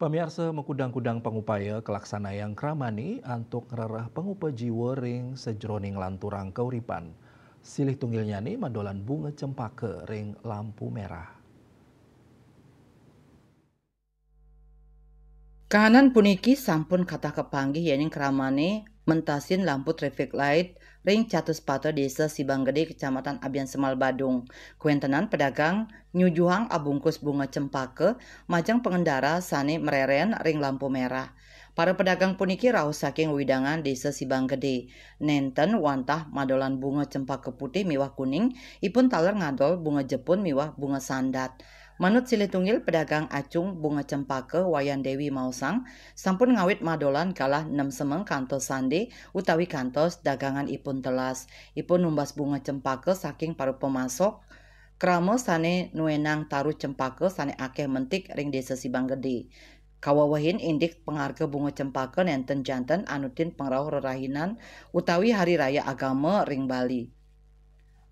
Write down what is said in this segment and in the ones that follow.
Pemirsa mengkudang-kudang pengupaya kelaksana yang kramani untuk ngererah pengupa jiwa ring sejroning lanturang kauripan. Silih tunggilnya ni madolan bunga cempaka ring lampu merah. Kahanan puniki sampun kata kepanggih yening kramane mentasin lampu traffic light ring Catus Pato Desa Sibanggede Kecamatan Abian Semal Badung. Kuentenan pedagang nyujuhang abungkus bunga cempaka majang pengendara sane mereren ring lampu merah. Para pedagang puniki raos saking widangan Desa Sibanggede. Nenten wantah madolan bunga cempaka putih miwah kuning ipun taler ngadol bunga jepun miwah bunga sandat. Manut silih tunggil pedagang acung bunga cempaka Wayan Dewi Mausang sampun ngawit madolan kalah 6 semeng kantos sande utawi kantos dagangan ipun telas. Ipun numbas bunga cempaka saking para pemasok krama sane nuenang taruh cempaka sane akeh mentik ring Desa Sibanggede. Kawawahin indik pengharga bunga cempaka nenten janten anutin pengrauh rerahinan utawi hari raya agama ring Bali.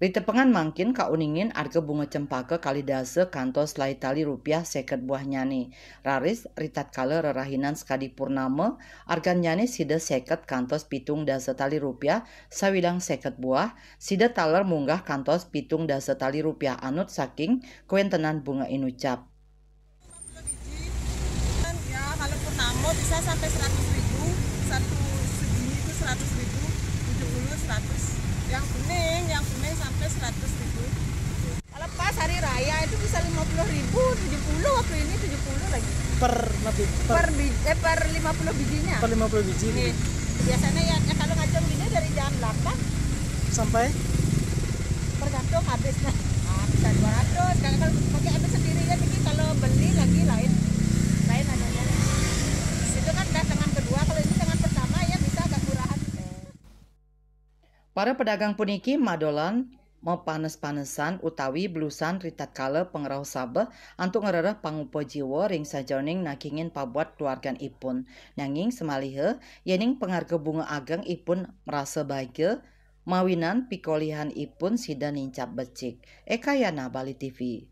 Ritepengan mangkin kauningin harga bunga cempaka kalidase kantos lai tali rupiah seket buah nyani. Raris ritat kala rerahinan sekadi purnama argan nyani sida seket kantos pitung dasa tali rupiah sawilang seket buah sida taler munggah kantos pitung dasa tali rupiah anut saking kuentenan bunga inucap. Ya kalau purnama bisa sampai 100.000, satu segini itu 100.000, 70, 100. Yang kuning sampai 100.000. Kalau pas hari raya itu bisa 50.000, 70 waktu ini 70 lagi. per Per 50 bijinya. per 50 biji Nih, biasanya ya kalau ngacung gini dari jam 8 sampai tergantung habisnya. Nah, bisa 200. Kalau pakai habis sendiri ya, jadi kalau beli lagi lain adanya. Itu kan udah tangan kedua, kalau ini tangan pertama ya bisa agak murahan. Para pedagang puniki madolan mau panes-panesan utawi blusan ritat kala pengerau sabeh antuk ngerereh pangupa jiwa ring sajoning nakingin pabuat keluargan ipun. Nanging semalihe yening pengarga bunga ageng ipun merasa bahagia mawinan pikolihan ipun sida nincap becik. Eka Yana Bali TV.